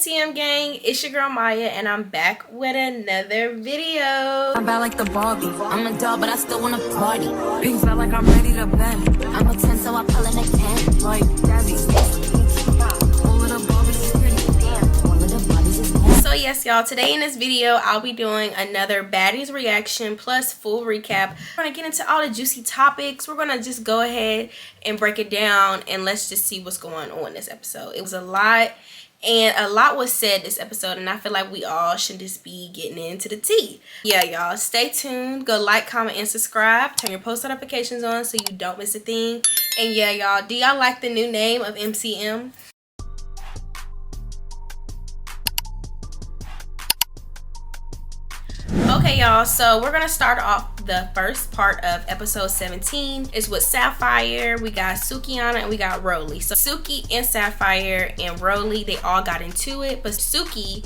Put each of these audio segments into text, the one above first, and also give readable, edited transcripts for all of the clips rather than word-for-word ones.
MCM gang, it's your girl Maya, and I'm back with another video. I'm bad like the Barbie. I'm a doll, but I still wanna party. Pink felt like I'm ready to bend. I'm a 10, so I pull in a 10. Like Jazzy. So yes, y'all, today in this video, I'll be doing another Baddies reaction plus full recap. We're gonna get into all the juicy topics. We're gonna just go ahead and break it down, and let's just see what's going on this episode. It was a lot. And a lot was said this episode, and I feel like we all should just be getting into the tea. Yeah, y'all, stay tuned. Go like, comment, and subscribe. Turn your post notifications on so you don't miss a thing. And yeah, y'all, do y'all like the new name of MCM? Okay, y'all, so we're gonna start off the first part of episode 17 is with Sapphire. We got SUKIHANA and we got Rolly. So Suki and Sapphire and Rolly, they all got into it, but Suki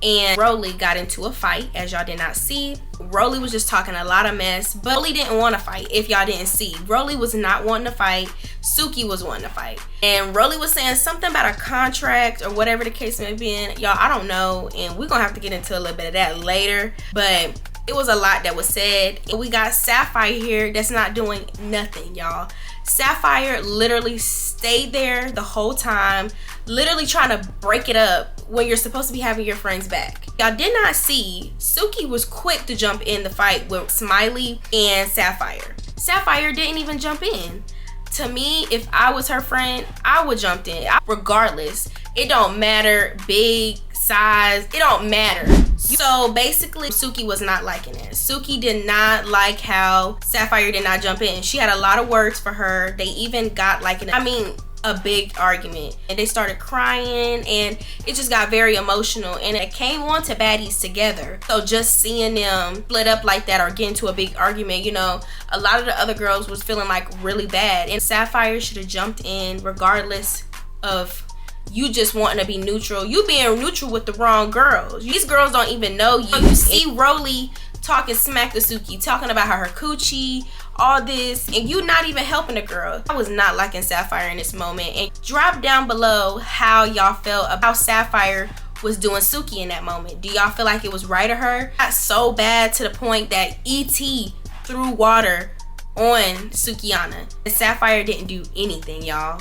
and Rolly got into a fight, as y'all did not see. Rolly was just talking a lot of mess, but Rolly didn't want to fight. If y'all didn't see, Rolly was not wanting to fight. Suki was wanting to fight, and Rolly was saying something about a contract or whatever the case may be. Y'all, I don't know, and we're gonna have to get into a little bit of that later, but it was a lot that was said. And we got Sapphire here that's not doing nothing, y'all. Sapphire literally stayed there the whole time, literally trying to break it up when you're supposed to be having your friends back. Y'all did not see, Suki was quick to jump in the fight with Smiley and Sapphire. Sapphire didn't even jump in. To me, if I was her friend, I would jump in. Regardless, it don't matter, big, size, it don't matter. So basically, Suki was not liking it. Suki did not like how Sapphire did not jump in. She had a lot of words for her. They even got like a big argument, and they started crying, and it just got very emotional, and it came on to Baddies together. So just seeing them split up like that or get into a big argument, you know, a lot of the other girls was feeling like really bad, and Sapphire should have jumped in regardless of you just wanting to be neutral. You being neutral with the wrong girls. These girls don't even know you. You see Rolly talking smack to Suki, talking about her coochie, all this, and you not even helping the girl. I was not liking Sapphire in this moment. And drop down below how y'all felt about how Sapphire was doing Suki in that moment. Do y'all feel like it was right of her? Got so bad to the point that E.T. threw water on SUKIHANA. And Sapphire didn't do anything, y'all.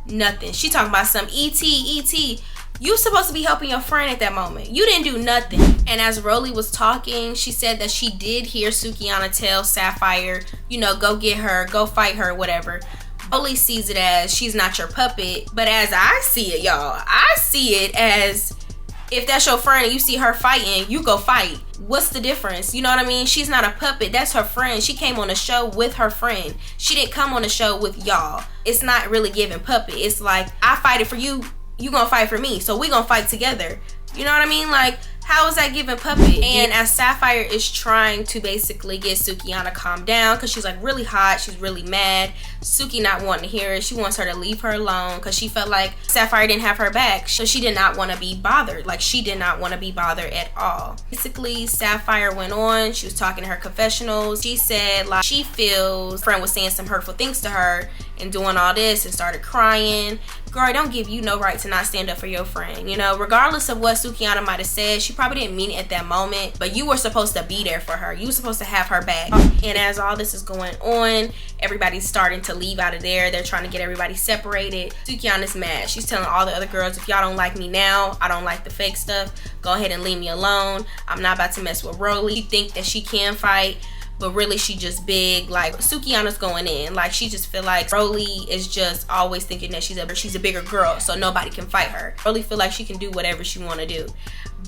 Nothing. She talking about some E.T. You supposed to be helping your friend at that moment. You didn't do nothing. And as Rolly was talking, she said that she did hear SUKIHANA tell Sapphire, you know, go get her, go fight her, whatever. Rolly sees it as she's not your puppet. But as I see it, y'all, I see it as if that's your friend and you see her fighting, you go fight. What's the difference? You know what I mean? She's not a puppet. That's her friend. She came on the show with her friend. She didn't come on the show with y'all. It's not really giving puppet. It's like, I fight it for you, you gonna fight for me, so we gonna fight together. You know what I mean? Like, how is that giving puppet? And as Sapphire is trying to basically get SUKIHANA calm down, because she's like really hot, she's really mad. Suki not wanting to hear it. She wants her to leave her alone because she felt like Sapphire didn't have her back. So she did not want to be bothered. Like, she did not want to be bothered at all. Basically, Sapphire went on. She was talking to her confessionals. She said like she feels her friend was saying some hurtful things to her and doing all this, and started crying. Girl, don't give you no right to not stand up for your friend. You know, regardless of what SUKIHANA might have said, she probably didn't mean it at that moment, but you were supposed to be there for her. You were supposed to have her back. And as all this is going on, everybody's starting to leave out of there. They're trying to get everybody separated. SUKIHANA's mad. She's telling all the other girls, if y'all don't like me now, I don't like the fake stuff, go ahead and leave me alone. I'm not about to mess with Rolly. She think that she can fight, but really she just big. Like, SUKIHANA's going in. Like, she just feel like Rolly is just always thinking that she's a bigger girl, so nobody can fight her. Rolly feel like she can do whatever she want to do,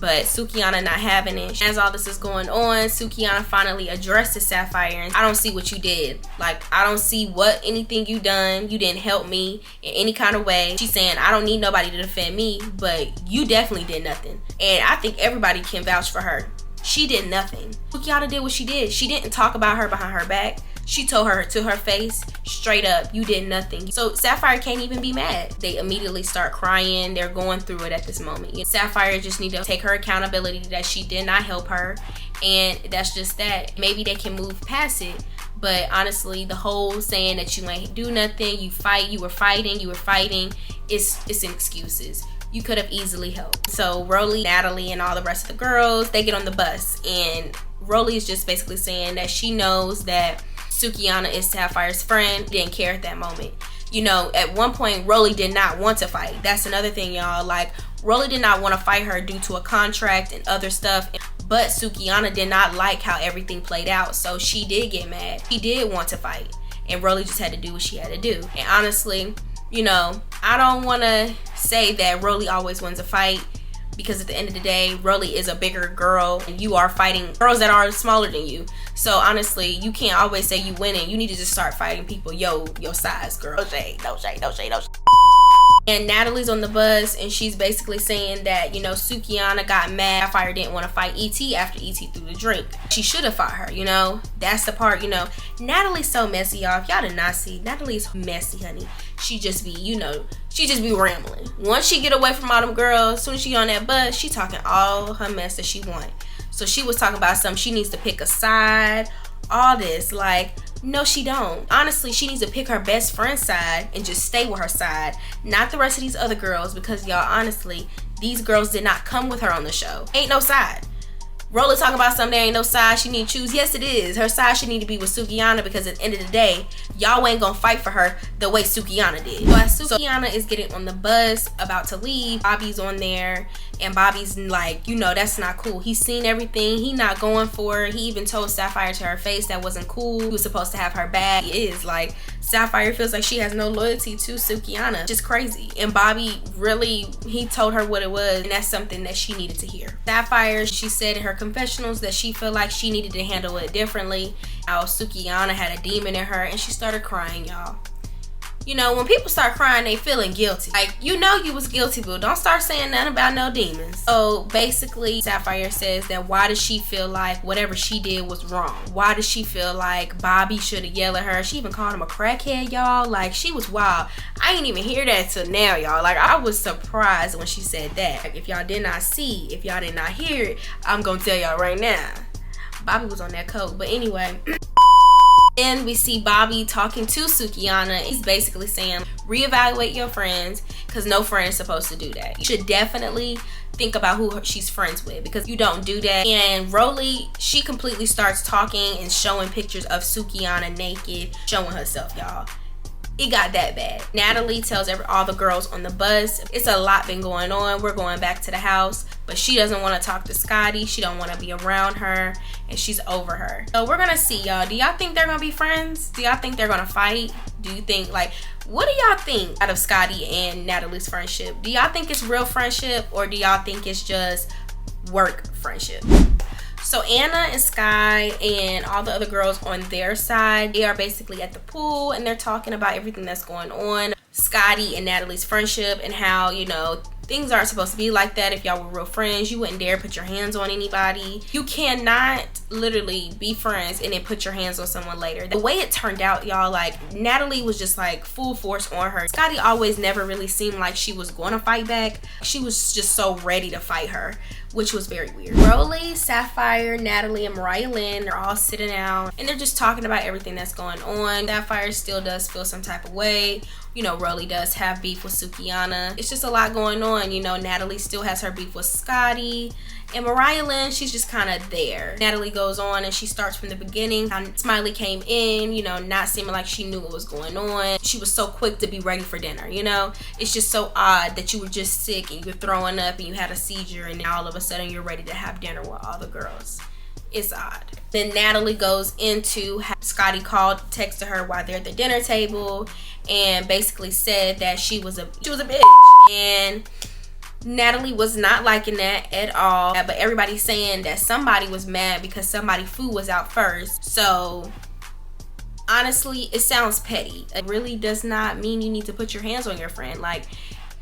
but SUKIHANA not having it. As all this is going on, SUKIHANA finally addresses Sapphire, and I don't see what you did. Like, I don't see anything you done. You didn't help me in any kind of way. She's saying, I don't need nobody to defend me, but you definitely did nothing. And I think everybody can vouch for her. She did nothing. SUKIHANA did what she did. She didn't talk about her behind her back. She told her to her face, straight up, you did nothing. So Sapphire can't even be mad. They immediately start crying. They're going through it at this moment. Sapphire just need to take her accountability that she did not help her, and that's just that. Maybe they can move past it. But honestly, the whole saying that you ain't do nothing, you were fighting, it's excuses. you could have easily helped. So Rolly, Natalie, and all the rest of the girls, they get on the bus, and Rolly is just basically saying that she knows that SUKIHANA is Sapphire's friend, didn't care at that moment. You know, at one point, Rolly did not want to fight. That's another thing, y'all. Like, Rolly did not want to fight her due to a contract and other stuff. But SUKIHANA did not like how everything played out. So she did get mad. She did want to fight. And Rolly just had to do what she had to do. And honestly, you know, I don't want to say that Rolly always wins a fight. Because at the end of the day, Rolly is a bigger girl. And you are fighting girls that are smaller than you. So honestly, you can't always say you winning. You need to just start fighting people your size, girl. No shade, no shade, no shade, no shade. And Natalie's on the bus, and she's basically saying that, you know, SUKIHANA got mad. Sapphire didn't want to fight E.T. after E.T. threw the drink. She should have fought her, you know. That's the part, you know. Natalie's so messy, y'all. If y'all did not see, Natalie's messy, honey. She just be, you know, she just be rambling. Once she get away from all them girls, as soon as she on that bus, she talking all her mess that she want. So she was talking about something. She needs to pick a side, all this. Like, no, she don't. Honestly, she needs to pick her best friend's side and just stay with her side, not the rest of these other girls, because y'all, honestly, these girls did not come with her on the show. Ain't no side. Rolla talking about something, there ain't no side she need to choose. Yes, it is. Her side should need to be with SUKIHANA, because at the end of the day, y'all ain't gonna fight for her the way SUKIHANA did. So as SUKIHANA is getting on the bus, about to leave, Bobby's on there, and Bobby's like, you know, that's not cool. He's seen everything. He not going for it. He even told Sapphire to her face that wasn't cool. He was supposed to have her back. He is like, Sapphire feels like she has no loyalty to SUKIHANA. Just crazy. And Bobby really, he told her what it was, and that's something that she needed to hear. Sapphire, she said in her confessionals that she felt like she needed to handle it differently. How SUKIHANA had a demon in her, and she started crying, y'all. You know, when people start crying, they feeling guilty. Like, you know you was guilty, but don't start saying nothing about no demons. So basically, Sapphire says that why does she feel like whatever she did was wrong? Why does she feel like Bobby should have yelled at her? She even called him a crackhead, y'all. Like, she was wild. I ain't even hear that till now, y'all. Like, I was surprised when she said that. Like, if y'all did not see, if y'all did not hear it, I'm gonna tell y'all right now. Bobby was on that coke. But anyway. Then we see Bobby talking to SUKIHANA. He's basically saying, reevaluate your friends, because no friend is supposed to do that. You should definitely think about who she's friends with, because you don't do that. And Rolly, she completely starts talking and showing pictures of SUKIHANA naked, showing herself, y'all. It got that bad. Natalie tells all the girls on the bus, it's a lot been going on. We're going back to the house. But she doesn't want to talk to Scotty. She don't want to be around her. And she's over her. So we're going to see, y'all. Do y'all think they're going to be friends? Do y'all think they're going to fight? Do you think, like, what do y'all think out of Scotty and Natalie's friendship? Do y'all think it's real friendship? Or do y'all think it's just work friendship? So Anna and Sky and all the other girls on their side, they are basically at the pool and they're talking about everything that's going on. Scotty and Natalie's friendship and how, you know, things aren't supposed to be like that. If y'all were real friends, you wouldn't dare put your hands on anybody. You cannot literally be friends and then put your hands on someone later. The way it turned out, y'all, like, Natalie was just like full force on her. Scotty always never really seemed like she was going to fight back. She was just so ready to fight her, which was very weird. Rolly, Sapphire, Natalie, and Mariah Lynn are all sitting down and they're just talking about everything that's going on. Sapphire still does feel some type of way. You know, Rolly does have beef with SUKIHANA. It's just a lot going on. You know, Natalie still has her beef with Scotty. And Mariah Lynn, she's just kind of there. Natalie goes on and she starts from the beginning. How Smiley came in, you know, not seeming like she knew what was going on. She was so quick to be ready for dinner, you know? It's just so odd that you were just sick and you were throwing up and you had a seizure and now all of a sudden you're ready to have dinner with all the girls. It's odd. Then Natalie goes into how Scotty texted her while they're at the dinner table and basically said that she was a bitch. And Natalie was not liking that at all. But everybody's saying that somebody was mad because somebody's food was out first. So honestly, it sounds petty. It really does not mean you need to put your hands on your friend. Like,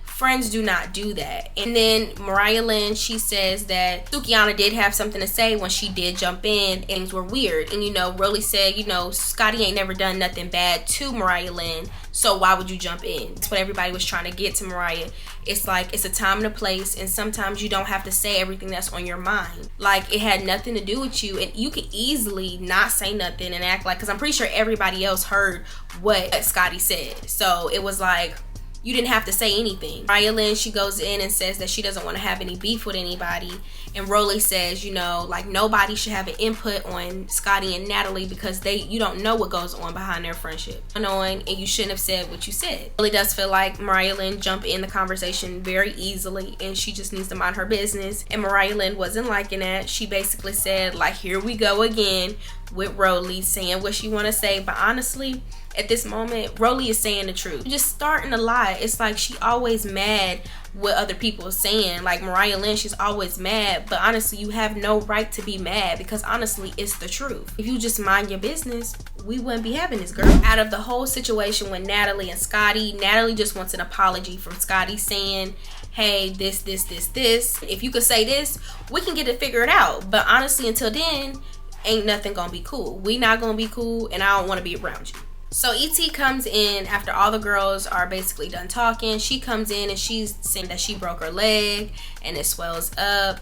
friends do not do that. And then Mariah Lynn, she says that SUKIHANA did have something to say when she did jump in. Things were weird. And, you know, Rolly said, you know, Scotty ain't never done nothing bad to Mariah Lynn, so why would you jump in? That's what everybody was trying to get to Mariah. It's like, it's a time and a place, and sometimes you don't have to say everything that's on your mind. Like, it had nothing to do with you, and you could easily not say nothing and act like, because I'm pretty sure everybody else heard what Scotty said. So it was like, you didn't have to say anything. Mariah, she goes in and says that she doesn't want to have any beef with anybody. And Rolly says, you know, like nobody should have an input on Scotty and Natalie because you don't know what goes on behind their friendship. And you shouldn't have said what you said. Rolly does feel like Mariah Lynn jumped in the conversation very easily and she just needs to mind her business. And Mariah Lynn wasn't liking that. She basically said, like, here we go again with Rolly saying what she want to say. But honestly, at this moment, Rolly is saying the truth. Just starting to lie. It's like she always mad what other people are saying. Like Mariah Lynn, she's always mad. But honestly, you have no right to be mad because honestly, it's the truth. If you just mind your business, we wouldn't be having this, girl. Out of the whole situation with Natalie and Scotty, Natalie just wants an apology from Scotty saying, hey, this. If you could say this, we can get it figured out. But honestly, until then, ain't nothing gonna be cool. We not gonna be cool and I don't want to be around you. So E.T. comes in after all the girls are basically done talking. She comes in and she's saying that she broke her leg and it swells up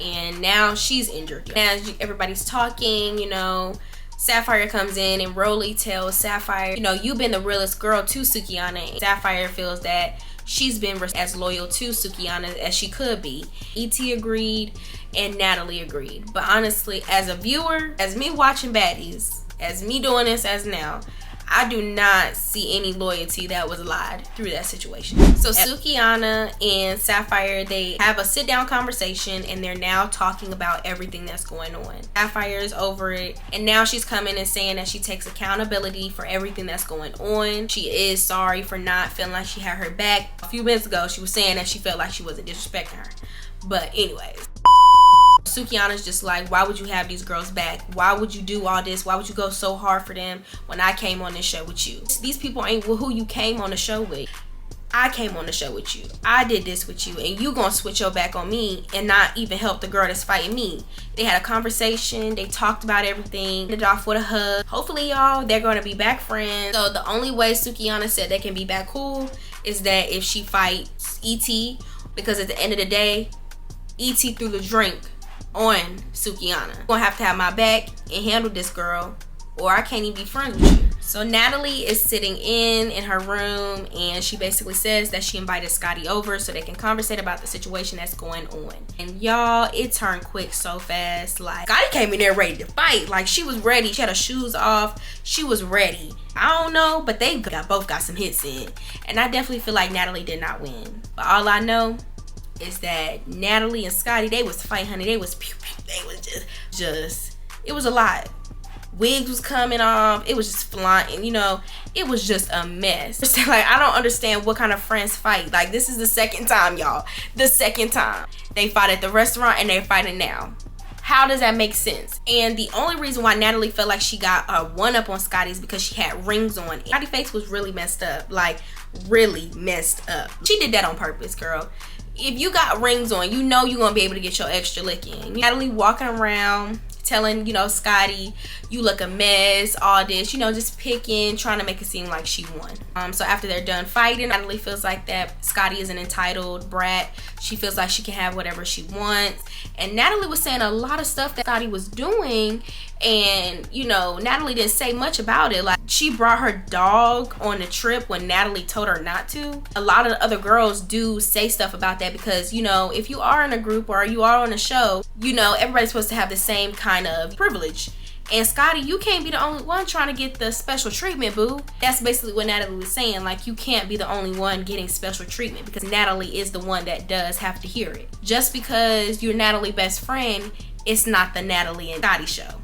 and now she's injured. Now everybody's talking, you know, Sapphire comes in and Rolly tells Sapphire, you know, you've been the realest girl to SUKIHANA. Sapphire feels that she's been as loyal to SUKIHANA as she could be. E.T. agreed and Natalie agreed. But honestly, as a viewer, as me watching Baddies, as me doing this as now, I do not see any loyalty that was lied through that situation. So SUKIHANA and Sapphire, they have a sit-down conversation and they're now talking about everything that's going on. Sapphire is over it and now she's coming and saying that she takes accountability for everything that's going on. She is sorry for not feeling like she had her back. A few minutes ago, she was saying that she felt like she wasn't disrespecting her. But anyways, SUKIHANA's just like, why would you have these girls back? Why would you do all this? Why would you go so hard for them when I came on this show with you? These people ain't who you came on the show with. I came on the show with you. I did this with you and you gonna switch your back on me and not even help the girl that's fighting me. They had a conversation. They talked about everything. Ended off with a hug. Hopefully, y'all, they're gonna be back friends. So the only way SUKIHANA said they can be back cool is that if she fights E.T. because at the end of the day, E.T. threw the drink on SUKIHANA. You're gonna have to have my back and handle this girl or I can't even be friends with you. So Natalie is sitting in her room and she basically says that she invited Scotty over so they can conversate about the situation that's going on. And y'all, it turned quick so fast. Like, Scotty came in there ready to fight. Like, she was ready. She had her shoes off. She was ready. I don't know, but they both got some hits in. And I definitely feel like Natalie did not win. But all I know is that Natalie and Scotty, they was fighting, honey. They was pew pew. They was just it was a lot. Wigs was coming off. It was just flying, you know. It was just a mess. Like, I don't understand what kind of friends fight. Like, this is the second time, y'all. The second time. They fought at the restaurant and they're fighting now. How does that make sense? And the only reason why Natalie felt like she got a one-up on Scotty is because she had rings on. Scotty's face was really messed up. Like, really messed up. She did that on purpose, girl. If you got rings on, you know you're gonna be able to get your extra lick in. Natalie walking around telling, you know, Scotty, you look a mess, all this, you know, just picking, trying to make it seem like she won. So after they're done fighting, Natalie feels like that Scotty is an entitled brat. She feels like she can have whatever she wants. And Natalie was saying a lot of stuff that Scotty was doing, and, you know, Natalie didn't say much about it. Like, she brought her dog on the trip when Natalie told her not to. A lot of the other girls do say stuff about that because, you know, if you are in a group or you are on a show, you know, everybody's supposed to have the same kind of privilege. And Scotty, you can't be the only one trying to get the special treatment, boo. That's basically what Natalie was saying. Like, you can't be the only one getting special treatment because Natalie is the one that does have to hear it. Just because you're Natalie's best friend, it's not the Natalie and Scotty show.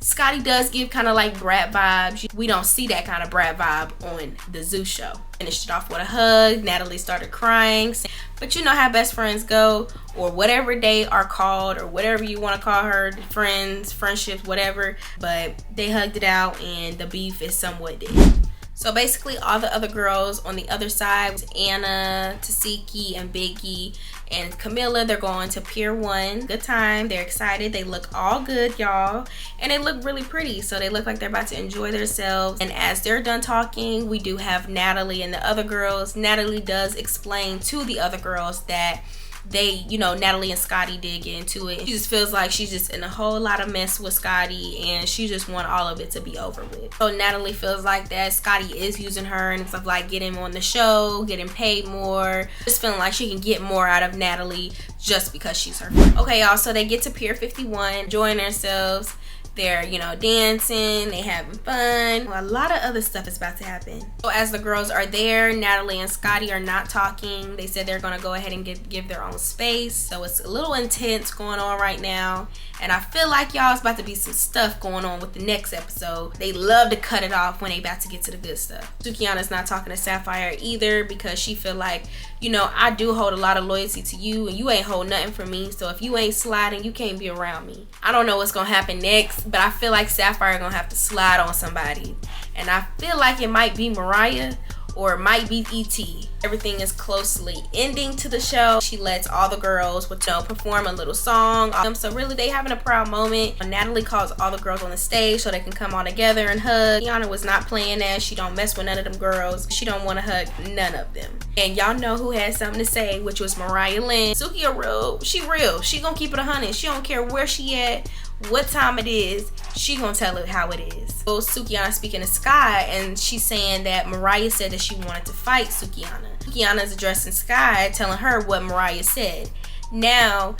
Scotty does give kind of like brat vibes. We don't see that kind of brat vibe on the Zoo show. Finished it off with a hug. Natalie started crying. But you know how best friends go, or whatever they are called, or whatever you want to call her, friends, friendships, whatever. But they hugged it out and the beef is somewhat dead. So basically all the other girls on the other side was Anna, Tasiki, and Biggie, and Camilla. They're going to Pier 1. Good time. They're excited. They look all good, y'all. And they look really pretty. So they look like they're about to enjoy themselves. And as they're done talking, we do have Natalie and the other girls. Natalie does explain to the other girls that they, you know, Natalie and Scotty did get into it. She just feels like she's just in a whole lot of mess with Scotty, and she just want all of it to be over with. So Natalie feels like that Scotty is using her and stuff, like getting on the show, getting paid more, just feeling like she can get more out of Natalie just because she's her friend. Okay, y'all, so they get to Pier 51, enjoying themselves. They're, you know, dancing, they having fun. A lot of other stuff is about to happen. So as the girls are there, Natalie and Scotty are not talking. They said they're gonna go ahead and give their own space. So it's a little intense going on right now. And I feel like, y'all, it's about to be some stuff going on with the next episode. They love to cut it off when they about to get to the good stuff. SUKIHANA's not talking to Sapphire either because she feel like, you know, I do hold a lot of loyalty to you and you ain't hold nothing for me. So if you ain't sliding, you can't be around me. I don't know what's gonna happen next, but I feel like Sapphire gonna have to slide on somebody. And I feel like it might be Mariah or it might be E.T. Everything is closely ending to the show. She lets all the girls, you know, perform a little song. So really, they having a proud moment. Natalie calls all the girls on the stage so they can come all together and hug. Tiana was not playing that. She don't mess with none of them girls. She don't want to hug none of them. And y'all know who had something to say, which was Mariah Lynn. Suki a real. She real. She gonna keep it 100. She don't care where she at, what time it is. She gonna tell it how it is. So SUKIHANA speaking to Sky, and she's saying that Mariah said that she wanted to fight SUKIHANA. SUKIHANA is addressing Sky, telling her what Mariah said. Now,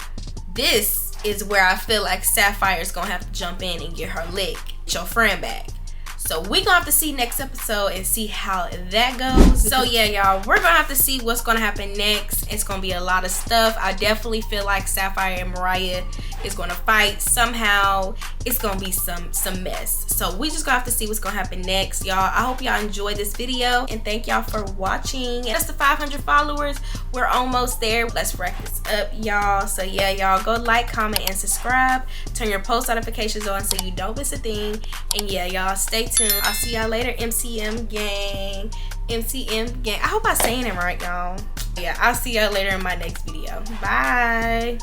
this is where I feel like Sapphire's gonna have to jump in and get her lick, get your friend back. So we gonna have to see next episode and see how that goes. So yeah, y'all, we're gonna have to see what's gonna happen next. It's gonna be a lot of stuff. I definitely feel like Sapphire and Mariah is gonna fight somehow. It's gonna be some mess. So we just gonna have to see what's gonna happen next, y'all. I hope y'all enjoyed this video and thank y'all for watching. That's the 500 followers. We're almost there. Let's rack this up, y'all. So yeah, y'all, go like, comment, and subscribe. Turn your post notifications on so you don't miss a thing. And yeah, y'all, stay tuned. I'll see y'all later, MCM gang. MCM gang. I hope I'm saying it right, y'all. Yeah, I'll see y'all later in my next video. Bye.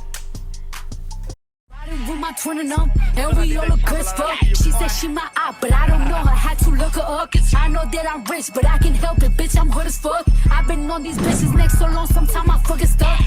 With my twin and and we all look good as fuck. She said she my eye, but I don't know her. Had to look her up. I know that I'm rich, but I can help it, bitch. I'm good as fuck. I've been on these bitches next so long, sometimes I fucking stuck.